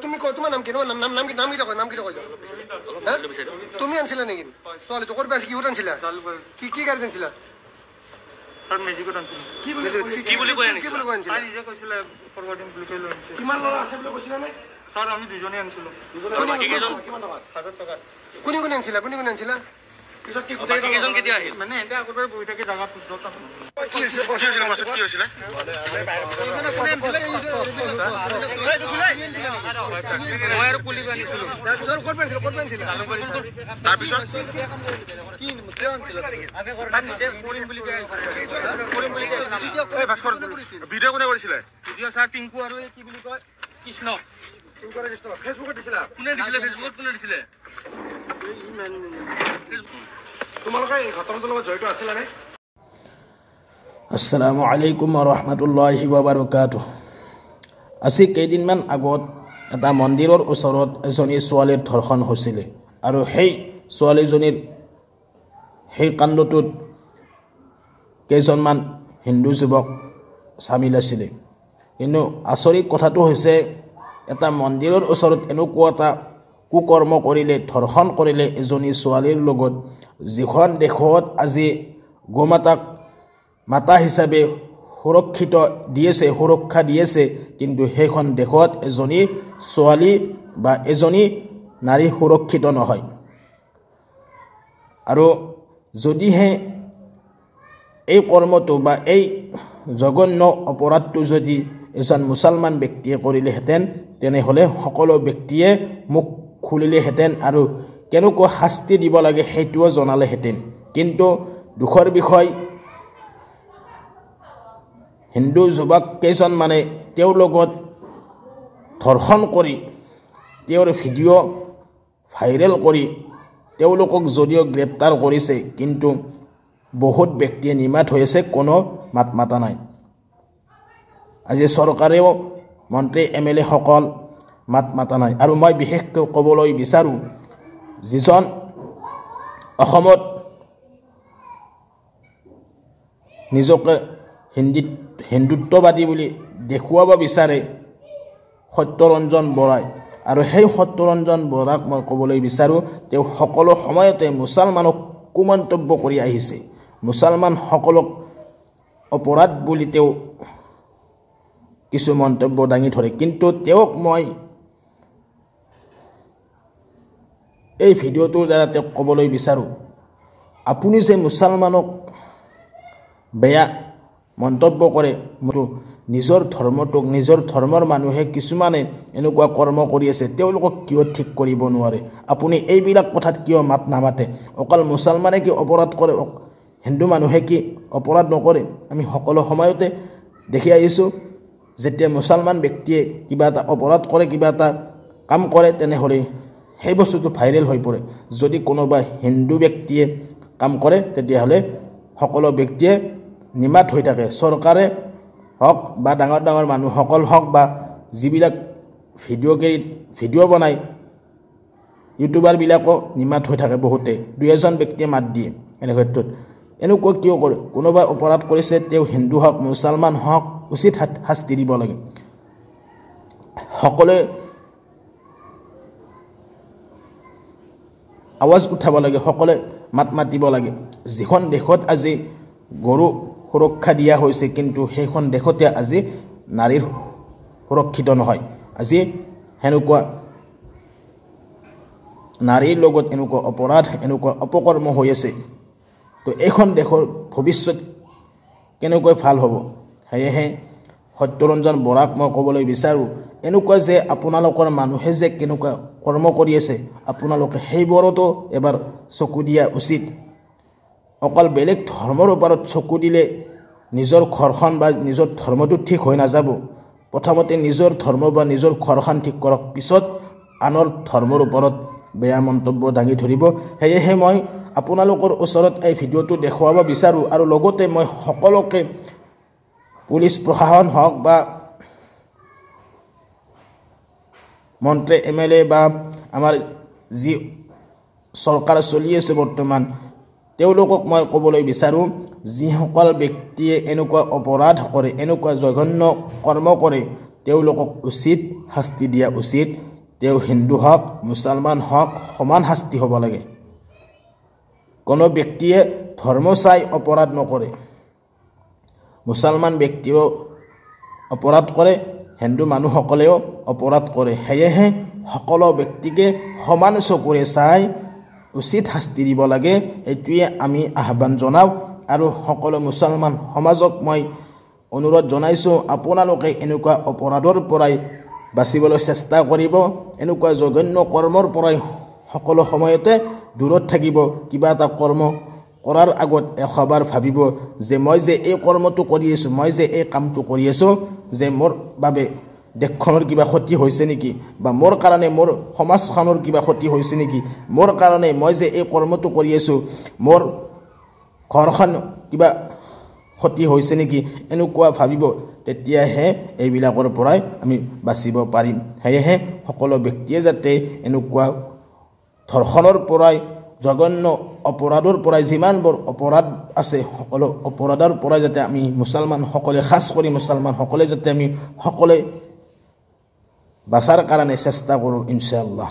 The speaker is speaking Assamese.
তুমি তোমাৰ নাম কি নাম কি তুমি আনিছিলা নেকি ছোৱালী তোৰ বেল কিহত আনিছিলা কি কি গাড়ী আনিছিলা सर मेजिकत आनছিল কি বুলি কৈ আনিছিলা নিজে কৈছিলে ফৰৱাৰ্ডিং বুলি কৈ লৈছে কিমান লৰা আছে বুলি কৈছিলা নে স্যার আমি দুজনে আনছিলো কিমান টকা 1000 টকা কোনি আনিছিলা পিছত কি গোটেই কেজন কেতিয়া আহিল মানে এতে আগৰবাৰ বহি থাকে জায়গা পুছদত কি হৈছিল মাছত কি হৈছিল মই আৰু পুলিব আনিছিলো তাৰপিছত ক'ত পেন্সিল তাৰপিছত কি মুদ্ৰা আনিছিল আমি কৰবাত নিজে কৰিম বুলি কৈ আছিল এই ভাস্কৰ ভিডিও কোনে কৰিছিলে ভিডিও স্যাৰ টিংকু আৰু কি বুলি কয় কৃষ্ণ ফেসবুকত দিছিলা কোনে দিছিলে তোমালোকে এই ঘটনাটোৰ লগত জড়িত আছিলা নে আসসালামু আলাইকুম ওয়া ৰাহমাতুল্লাহি ওয়া বাৰাকাতুহু আজি কেইদিনমান আগত এটা মন্দিৰৰ ওচৰত এজনী ছোৱালীৰ ধৰ্ষণ হৈছিল আৰু সেই ছোৱালীজনীৰ সেই কাণ্ডটোত কেইজনমান হিন্দু যুৱক শামিল আছিল কিন্তু আচৰিত কথাটো হৈছে এটা মন্দিৰৰ ওচৰত এনেকুৱা এটা কুকৰ্ম কৰিলে ধৰ্ষণ কৰিলে এজনী ছোৱালীৰ লগত যিখন দেশত আজি গোমাতাক মাতা হিচাপে সুৰক্ষা দিয়েছে কিন্তু সেইখন দেশত এজনী ছোৱালী বা এজনী নাৰী সুৰক্ষিত নহয় আৰু যদিহে এই কৰ্মটো বা এই জঘন্য অপৰাধটো যদি এজন মুছলমান ব্যক্তিয়ে কৰিলেহেঁতেন তেনেহ'লে সকলো ব্যক্তিয়ে মুখ খুলিলেহেঁতেন আৰু কেনেকুৱা শাস্তি দিব লাগে সেইটোও জনালেহেঁতেন কিন্তু দুখৰ বিষয় হিন্দু যুৱক কেইজনমানে তেওঁৰ লগত ধৰ্ষণ কৰি তেওঁৰ ভিডিঅ' ভাইৰেল কৰি তেওঁলোকক যদিও গ্ৰেপ্তাৰ কৰিছে কিন্তু বহুত ব্যক্তিয়ে নিমাত হৈ আছে কোনো মাত মাতা নাই আজি চৰকাৰেও মন্ত্ৰী এমএলএ সকল মাত মাতা নাই আৰু মই বিশেষকৈ ক'বলৈ বিচাৰোঁ যিজন অসমত নিজকে হিন্দুত্ববাদী বুলি দেখুৱাব বিচাৰে সত্যৰঞ্জন বৰাই আৰু সেই সত্যৰঞ্জন বৰাক মই ক'বলৈ বিচাৰোঁ তেওঁ সকলো সময়তে মুছলমানক কুমন্তব্য কৰি আহিছে মুছলমান সকলক অপৰাধ বুলি তেওঁ কিছু মন্তব্য দাঙি ধৰে কিন্তু তেওঁক মই এই ভিডিঅ'টোৰ দ্বাৰা তেওঁক ক'বলৈ বিচাৰোঁ আপুনি যে মুছলমানক বেয়া মন্তব্য কৰে নিজৰ ধৰ্মটোক নিজৰ ধৰ্মৰ মানুহে কিছুমানে এনেকুৱা কৰ্ম কৰি আছে তেওঁলোকক কিয় ঠিক কৰিব নোৱাৰে আপুনি এইবিলাক কথাত কিয় মাত নামাতে অকল মুছলমানে কি অপৰাধ কৰে হিন্দু মানুহে কি অপৰাধ নকৰে আমি সকলো সময়তে দেখি আহিছোঁ যেতিয়া মুছলমান ব্যক্তিয়ে কিবা এটা অপৰাধ কৰে কিবা এটা কাম কৰে তেনেহ'লে সেই বস্তুটো ভাইৰেল হৈ পৰে যদি কোনোবা হিন্দু ব্যক্তিয়ে কাম কৰে তেতিয়াহ'লে সকলো ব্যক্তিয়ে নিমাত হৈ থাকে চৰকাৰে হওক বা ডাঙৰ ডাঙৰ মানুহসকল হওক বা যিবিলাক ভিডিঅ' বনায় ইউটিউবাৰবিলাকো নিমাত হৈ থাকে বহুতে দুই এজন ব্যক্তিয়ে মাত দিয়ে এনে ক্ষেত্ৰত এনেকুৱা কিয় কৰে কোনোবাই অপৰাধ কৰিছে তেওঁ হিন্দু হওক মুছলমান হওক উচিত শাস্তি দিব লাগে সকলোৱে আৱাজ উঠাব লাগে সকলোৱে মাত মাতিব লাগে যিখন দেশত আজি গৰু সুৰক্ষা দিয়া হৈছে কিন্তু সেইখন দেশতে আজি নাৰীৰ সুৰক্ষিত নহয় আজি হেনেকুৱা নাৰীৰ লগত এনেকুৱা অপৰাধ এনেকুৱা অপকৰ্ম হৈ আছে তো এইখন দেশৰ ভৱিষ্যত কেনেকৈ ভাল হ'ব সেয়েহে সত্যৰঞ্জন বৰাক মই ক'বলৈ বিচাৰোঁ এনেকুৱা যে আপোনালোকৰ মানুহে যে কেনেকুৱা কৰ্ম কৰি আছে আপোনালোকে সেইবোৰতো এবাৰ চকু দিয়া উচিত অকল বেলেগ ধৰ্মৰ ওপৰত চকু দিলে নিজৰ ঘৰখন বা নিজৰ ধৰ্মটো ঠিক হৈ নাযাব প্ৰথমতে নিজৰ ধৰ্ম বা নিজৰ ঘৰখন ঠিক কৰক পিছত আনৰ ধৰ্মৰ ওপৰত বেয়া মন্তব্য দাঙি ধৰিব সেয়েহে মই আপোনালোকৰ ওচৰত এই ভিডিঅ'টো দেখুৱাব বিচাৰোঁ আৰু লগতে মই সকলোকে পুলিচ প্ৰশাসন হওক বা মন্ত্ৰী এমএলএ বা আমাৰ যি চৰকাৰ চলি আছে বৰ্তমান তেওঁলোকক মই ক'বলৈ বিচাৰোঁ যিসকল ব্যক্তিয়ে এনেকুৱা অপৰাধ কৰে এনেকুৱা জঘন্য কৰ্ম কৰে তেওঁলোকক উচিত শাস্তি দিয়া উচিত তেওঁ হিন্দু হওক মুছলমান হওক সমান শাস্তি হ'ব লাগে কোনো ব্যক্তিয়ে ধৰ্ম চাই অপৰাধ নকৰে মুছলমান ব্যক্তিও অপৰাধ কৰে হিন্দু মানুহসকলেও অপৰাধ কৰে সেয়েহে সকলো ব্যক্তিকে সমান চকুৰে চাই উচিত শাস্তি দিব লাগে এইটোৱে আমি আহ্বান জনাওঁ আৰু সকলো মুছলমান সমাজক মই অনুৰোধ জনাইছোঁ আপোনালোকে এনেকুৱা অপৰাধৰ পৰাই বাচিবলৈ চেষ্টা কৰিব এনেকুৱা জঘন্য কৰ্মৰ পৰাই সকলো সময়তে দূৰত থাকিব কিবা এটা কৰ্ম কৰাৰ আগত এশবাৰ ভাবিব যে মই যে এই কৰ্মটো কৰি আছোঁ মই যে এই কামটো কৰি আছোঁ যে মোৰ বাবে দেশখনৰ কিবা ক্ষতি হৈছে নেকি বা মোৰ কাৰণে মোৰ সমাজখনৰ কিবা ক্ষতি হৈছে নেকি মোৰ কাৰণে মই যে এই কৰ্মটো কৰি আছোঁ মোৰ ঘৰখন কিবা ক্ষতি হৈছে নেকি এনেকুৱা ভাবিব তেতিয়াহে এইবিলাকৰ পৰাই আমি বাচিব পাৰিম সেয়েহে সকলো ব্যক্তিয়ে যাতে এনেকুৱা ধৰ্ষণৰ পৰাই জঘন্য অপৰাধৰ পৰাই যিমানবোৰ অপৰাধ আছে সকলো অপৰাধৰ পৰাই যাতে আমি মুছলমান সকলে খাস কৰি মুছলমান সকলে যাতে আমি সকলে বাঁচাৰ কাৰণে চেষ্টা কৰোঁ ইনশাআল্লাহ